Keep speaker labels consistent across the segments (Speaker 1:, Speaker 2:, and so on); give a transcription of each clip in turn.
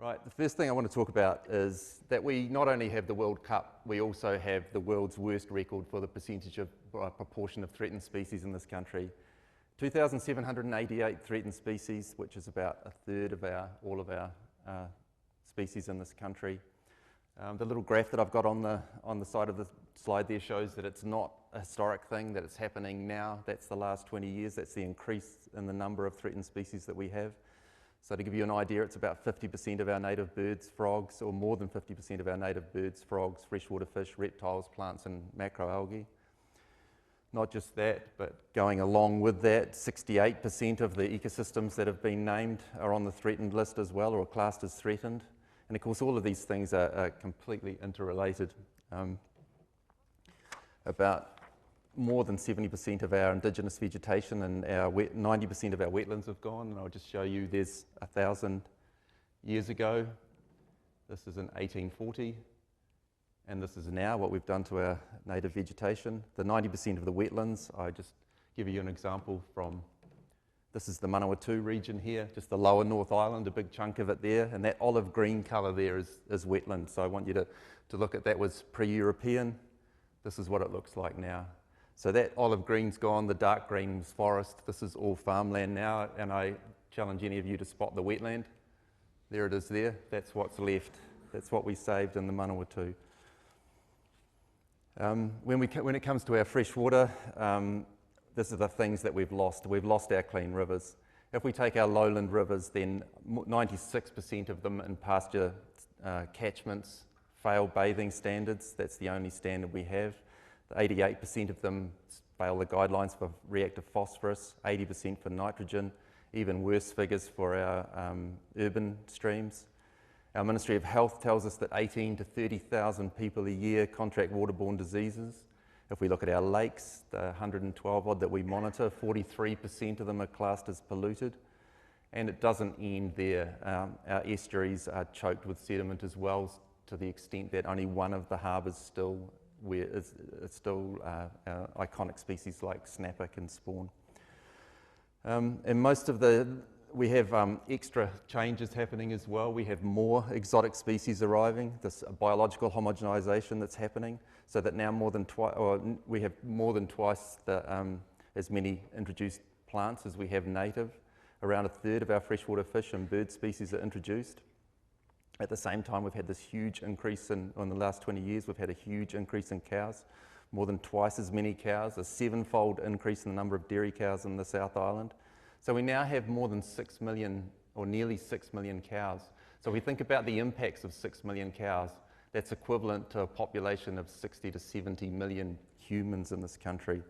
Speaker 1: Right, the first thing I want to talk about is that we not only have the World Cup, we also have the world's worst record for the percentage of proportion of threatened species in this country. 2,788 threatened species, which is about a third of all of our species in this country. The little graph that I've got on the side of the slide there shows that it's not a historic thing, that it's happening now. That's the last 20 years. That's the increase in the number of threatened species that we have. So to give you an idea, it's about 50% of our native birds, frogs, or more than 50% of our native birds, frogs, freshwater fish, reptiles, plants, and macroalgae. Not just that, but going along with that, 68% of the ecosystems that have been named are on the threatened list as well, or classed as threatened. And of course, all of these things are completely interrelated. About more than 70% of our indigenous vegetation and 90% of our wetlands have gone. And I'll just show you, there's 1,000 years ago. This is in 1840. And this is now what we've done to our native vegetation. The 90% of the wetlands, I just give you an example from, this is the Manawatu region here, just the lower North Island, a big chunk of it there. And that olive green colour there is wetland. So I want you to look at that was pre-European. This is what it looks like now. So that olive green's gone, the dark green's forest. This is all farmland now, and I challenge any of you to spot the wetland. There it is there. That's what's left. That's what we saved in the Manawatu. When it comes to our fresh water, this are the things that we've lost. We've lost our clean rivers. If we take our lowland rivers, then 96% of them in pasture catchments fail bathing standards. That's the only standard we have. 88% of them fail the guidelines for reactive phosphorus, 80% for nitrogen, even worse figures for our urban streams. Our Ministry of Health tells us that 18 to 30,000 people a year contract waterborne diseases. If we look at our lakes, the 112 odd that we monitor, 43% of them are classed as polluted. And it doesn't end there. Our estuaries are choked with sediment as well, to the extent that only one of the harbours still iconic species like snapper can spawn. And most of we have extra changes happening as well. We have more exotic species arriving, this biological homogenisation that's happening, so that now we have more than twice as many introduced plants as we have native. Around a third of our freshwater fish and bird species are introduced. At the same time, we've had this huge increase in the last 20 years, we've had a huge increase in cows, more than twice as many cows, a 7-fold increase in the number of dairy cows in the South Island. So we now have more than 6 million, or nearly 6 million cows. So if we think about the impacts of 6 million cows, that's equivalent to a population of 60 to 70 million humans in this country.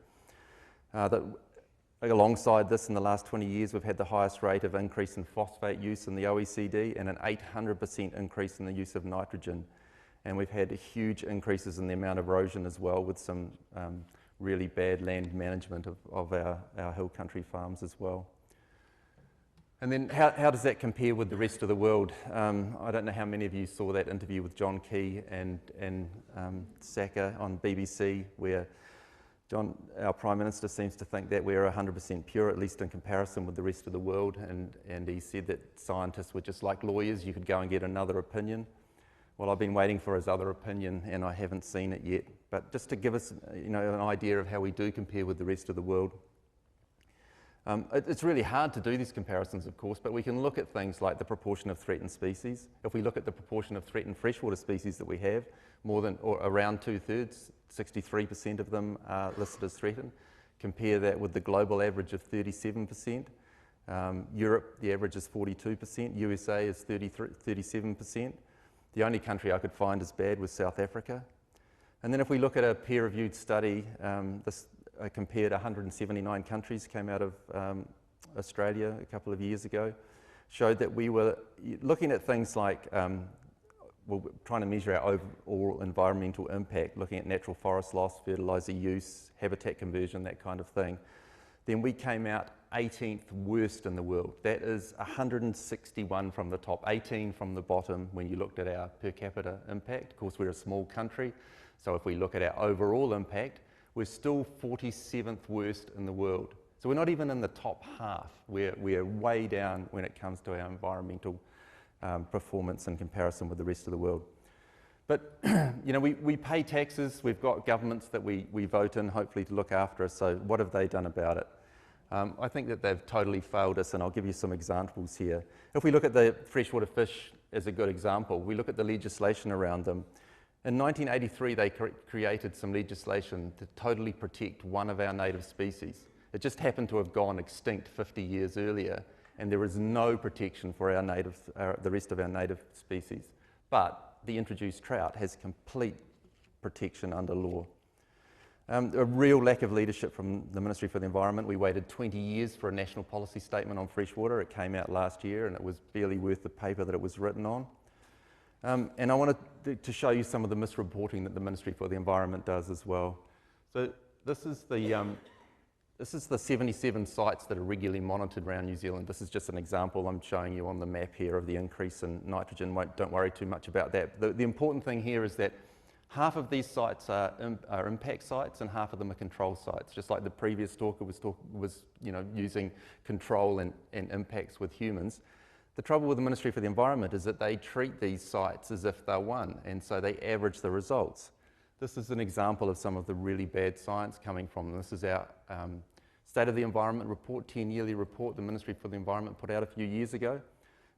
Speaker 1: Alongside this, in the last 20 years, we've had the highest rate of increase in phosphate use in the OECD and an 800% increase in the use of nitrogen. And we've had huge increases in the amount of erosion as well, with some really bad land management of our hill country farms as well. And then how does that compare with the rest of the world? I don't know how many of you saw that interview with John Key and Saka on BBC, where our Prime Minister seems to think that we're 100% pure, at least in comparison with the rest of the world, and he said that scientists were just like lawyers, you could go and get another opinion. Well, I've been waiting for his other opinion and I haven't seen it yet. But just to give us an idea of how we do compare with the rest of the world. It's really hard to do these comparisons, of course, but we can look at things like the proportion of threatened species. If we look at the proportion of threatened freshwater species that we have, around 2/3, 63% of them are listed as threatened. Compare that with the global average of 37%. Europe, the average is 42%. USA is 37%. The only country I could find as bad was South Africa. And then if we look at a peer-reviewed study, this compared 179 countries, came out of Australia a couple of years ago, showed that we were looking at things like, we're trying to measure our overall environmental impact, looking at natural forest loss, fertiliser use, habitat conversion, that kind of thing. Then we came out 18th worst in the world. That is 161 from the top, 18 from the bottom when you looked at our per capita impact. Of course, we're a small country, so if we look at our overall impact, we're still 47th worst in the world. So we're not even in the top half. We're way down when it comes to our environmental performance in comparison with the rest of the world. But you know, we pay taxes, we've got governments that we vote in, hopefully to look after us, so what have they done about it? I think that they've totally failed us, and I'll give you some examples here. If we look at the freshwater fish as a good example, we look at the legislation around them. In 1983, they created some legislation to totally protect one of our native species. It just happened to have gone extinct 50 years earlier, and there is no protection for our the rest of our native species. But the introduced trout has complete protection under law. A real lack of leadership from the Ministry for the Environment. We waited 20 years for a national policy statement on freshwater. It came out last year, and it was barely worth the paper that it was written on. And I wanted to show you some of the misreporting that the Ministry for the Environment does as well. So this is the 77 sites that are regularly monitored around New Zealand. This is just an example I'm showing you on the map here of the increase in nitrogen. Don't worry too much about that. The important thing here is that half of these sites are impact sites and half of them are control sites. Just like the previous talker was using control and impacts with humans. The trouble with the Ministry for the Environment is that they treat these sites as if they're one, and so they average the results. This is an example of some of the really bad science coming from them. This is our State of the Environment report, 10-yearly report the Ministry for the Environment put out a few years ago.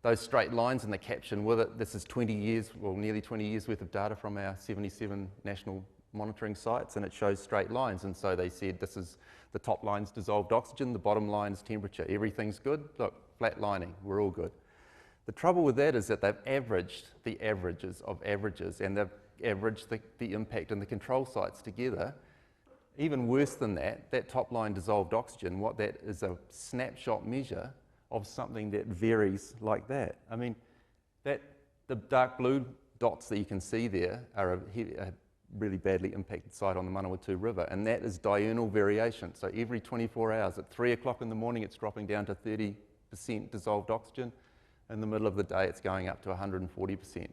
Speaker 1: Those straight lines in the caption with it, this is 20 years, well nearly 20 years worth of data from our 77 national monitoring sites, and it shows straight lines. And so they said this is, the top line's dissolved oxygen, the bottom line's temperature, everything's good. Look, flat lining, we're all good. The trouble with that is that they've averaged the averages of averages, and they've averaged the impact and the control sites together. Even worse than that, that top line dissolved oxygen, what that is a snapshot measure of something that varies like that. I mean, the dark blue dots that you can see there are a really badly impacted site on the Manawatu River, and that is diurnal variation. So every 24 hours, at 3 o'clock in the morning, it's dropping down to 30% dissolved oxygen. In the middle of the day, it's going up to 140%.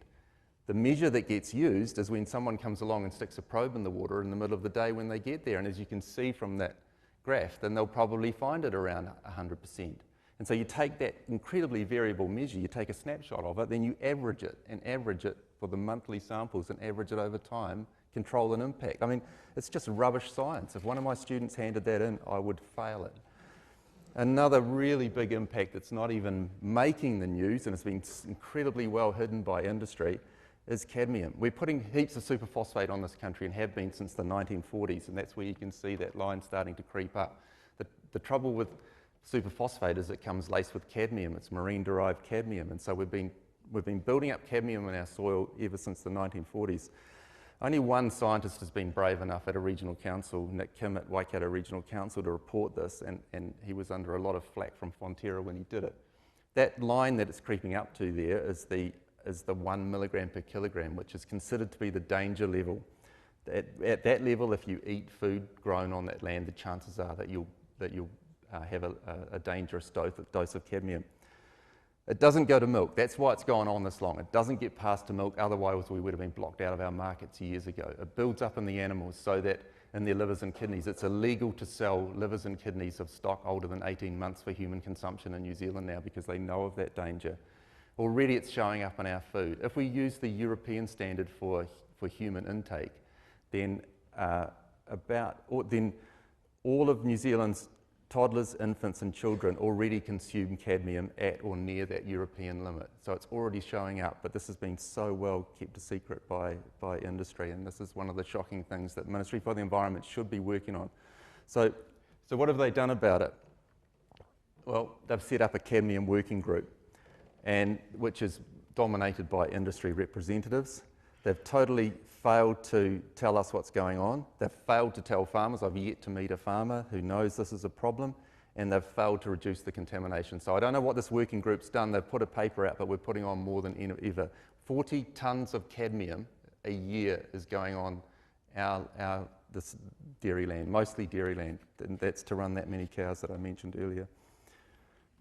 Speaker 1: The measure that gets used is when someone comes along and sticks a probe in the water in the middle of the day when they get there. And as you can see from that graph, then they'll probably find it around 100%. And so you take that incredibly variable measure, you take a snapshot of it, then you average it and average it for the monthly samples and average it over time, control and impact. I mean, it's just rubbish science. If one of my students handed that in, I would fail it. Another really big impact that's not even making the news and has been incredibly well hidden by industry is cadmium. We're putting heaps of superphosphate on this country and have been since the 1940s, and that's where you can see that line starting to creep up. The trouble with superphosphate is it comes laced with cadmium. It's marine-derived cadmium, and so we've been building up cadmium in our soil ever since the 1940s. Only one scientist has been brave enough at a regional council, Nick Kim at Waikato Regional Council, to report this, and he was under a lot of flack from Fonterra when he did it. That line that it's creeping up to there is the 1 milligram per kilogram, which is considered to be the danger level. At that level, if you eat food grown on that land, the chances are that you'll have a dangerous dose of cadmium. It doesn't go to milk. That's why it's gone on this long. It doesn't get passed to milk, otherwise we would have been blocked out of our markets years ago. It builds up in the animals so that in their livers and kidneys, it's illegal to sell livers and kidneys of stock older than 18 months for human consumption in New Zealand now because they know of that danger. Already it's showing up in our food. If we use the European standard for human intake, then all of New Zealand's toddlers, infants and children already consume cadmium at or near that European limit. So it's already showing up, but this has been so well kept a secret by industry, and this is one of the shocking things that the Ministry for the Environment should be working on. So what have they done about it? Well, they've set up a cadmium working group, which is dominated by industry representatives. They've totally failed to tell us what's going on. They've failed to tell farmers. I've yet to meet a farmer who knows this is a problem, and they've failed to reduce the contamination. So I don't know what this working group's done. They've put a paper out, but we're putting on more than ever. 40 tonnes of cadmium a year is going on this dairy land, mostly dairy land, and that's to run that many cows that I mentioned earlier.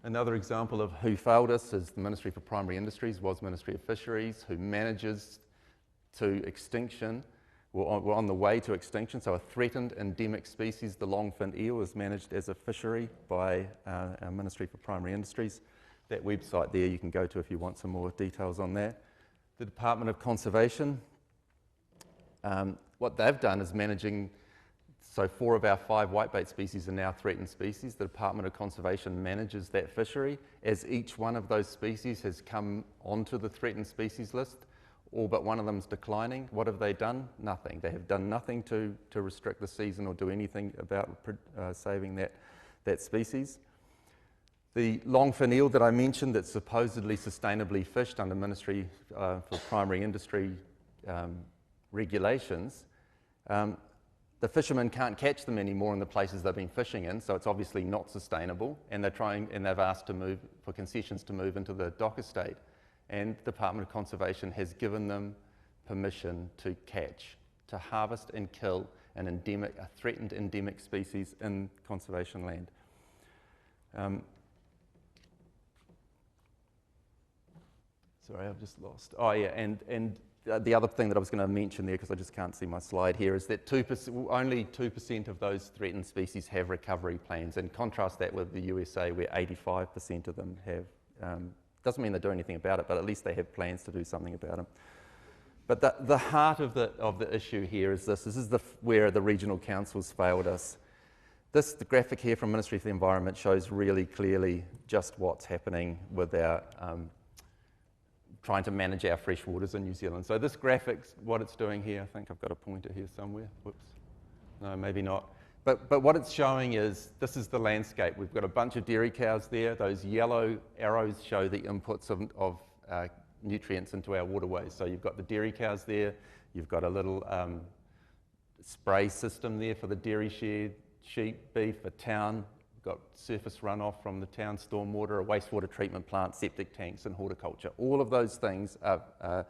Speaker 1: Another example of who failed us is the Ministry for Primary Industries, was Ministry of Fisheries, who manages to extinction, we're on the way to extinction. So a threatened endemic species, the longfin eel, is managed as a fishery by our Ministry for Primary Industries. that website there you can go to if you want some more details on that. The Department of Conservation, what they've done is managing, so 4 of our 5 whitebait species are now threatened species. The Department of Conservation manages that fishery. As each one of those species has come onto the threatened species list, all but one of them is declining. What have they done? Nothing. They have done nothing to restrict the season or do anything about saving that species. The longfin eel that I mentioned that's supposedly sustainably fished under Ministry for Primary Industry regulations, the fishermen can't catch them anymore in the places they've been fishing in, so it's obviously not sustainable, and they've asked to move for concessions to move into the dock estate. And the Department of Conservation has given them permission to catch, to harvest and kill a threatened endemic species in conservation land. Sorry, I've just lost. Oh yeah, and the other thing that I was going to mention there, because I just can't see my slide here, is that only 2% of those threatened species have recovery plans, and contrast that with the USA where 85% of them have. Doesn't mean they do anything about it, but at least they have plans to do something about them. But the heart of the issue here is this. This is where the regional councils failed us. The graphic here from Ministry for the Environment shows really clearly just what's happening with our trying to manage our freshwaters in New Zealand. So this graphic's what it's doing here. I think I've got a pointer here somewhere. Whoops. No, maybe not. But what it's showing is, this is the landscape. We've got a bunch of dairy cows there. Those yellow arrows show the inputs of nutrients into our waterways. So you've got the dairy cows there. You've got a little spray system there for the dairy shed, sheep, beef, a town. We've got surface runoff from the town stormwater, a wastewater treatment plant, septic tanks, and horticulture. All of those things are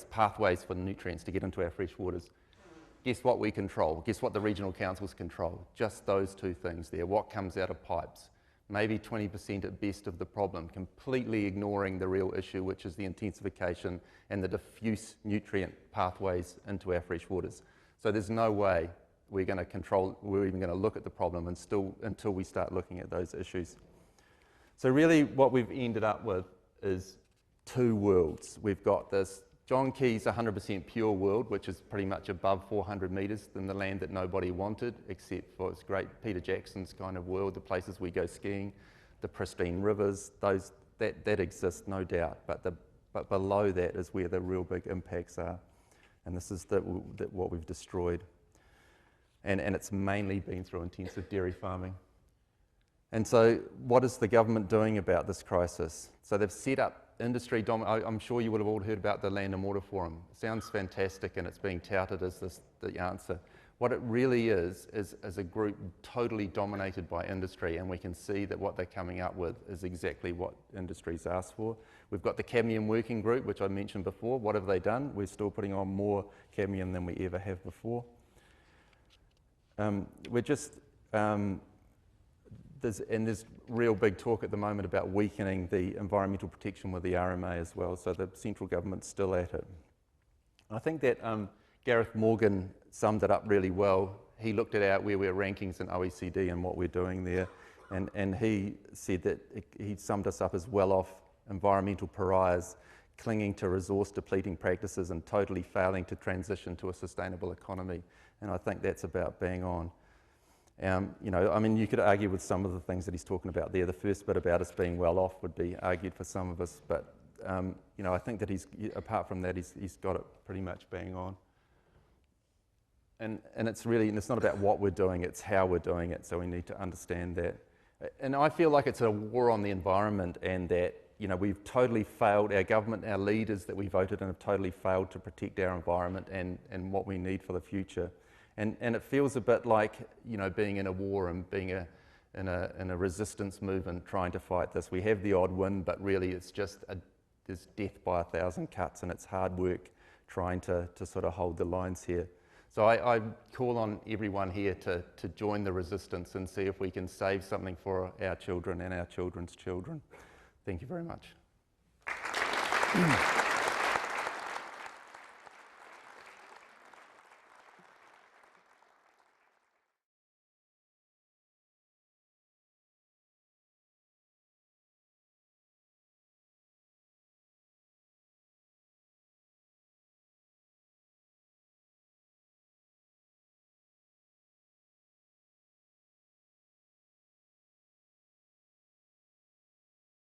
Speaker 1: pathways for nutrients to get into our freshwaters. Guess what we control? Guess what the regional councils control? Just those 2 things there. What comes out of pipes? Maybe 20% at best of the problem, completely ignoring the real issue, which is the intensification and the diffuse nutrient pathways into our freshwaters. So there's no way we're going to control, we're even going to look at the problem until we start looking at those issues. So really what we've ended up with is 2 worlds. We've got this John Key's 100% pure world, which is pretty much above 400 metres than the land that nobody wanted, except for its great Peter Jackson's kind of world, the places we go skiing, the pristine rivers, that exists, no doubt. But below that is where the real big impacts are. And this is what we've destroyed. And it's mainly been through intensive dairy farming. And so what is the government doing about this crisis? So they've set up industry, I'm sure you would have all heard about the Land and Water Forum. It sounds fantastic and it's being touted as the answer. What it really is a group totally dominated by industry, and we can see that what they're coming up with is exactly what industry's asked for. We've got the cadmium working group, which I mentioned before. What have they done? We're still putting on more cadmium than we ever have before. There's real big talk at the moment about weakening the environmental protection with the RMA as well, so the central government's still at it. I think that Gareth Morgan summed it up really well. He looked at where we're rankings in OECD and what we're doing there, and he said that he summed us up as well-off environmental pariahs, clinging to resource-depleting practices and totally failing to transition to a sustainable economy. And I think that's about bang on. You could argue with some of the things that he's talking about there. The first bit about us being well off would be argued for some of us, but I think that apart from that, he's got it pretty much bang on. And it's not about what we're doing, it's how we're doing it, so we need to understand that. And I feel like it's a war on the environment, and that we've totally failed, our government, our leaders that we voted in have totally failed to protect our environment and what we need for the future. And it feels a bit like, being in a war and being in a resistance movement trying to fight this. We have the odd win, but really it's just there's death by 1,000 cuts, and it's hard work trying to sort of hold the lines here. So I call on everyone here to join the resistance and see if we can save something for our children and our children's children. Thank you very much.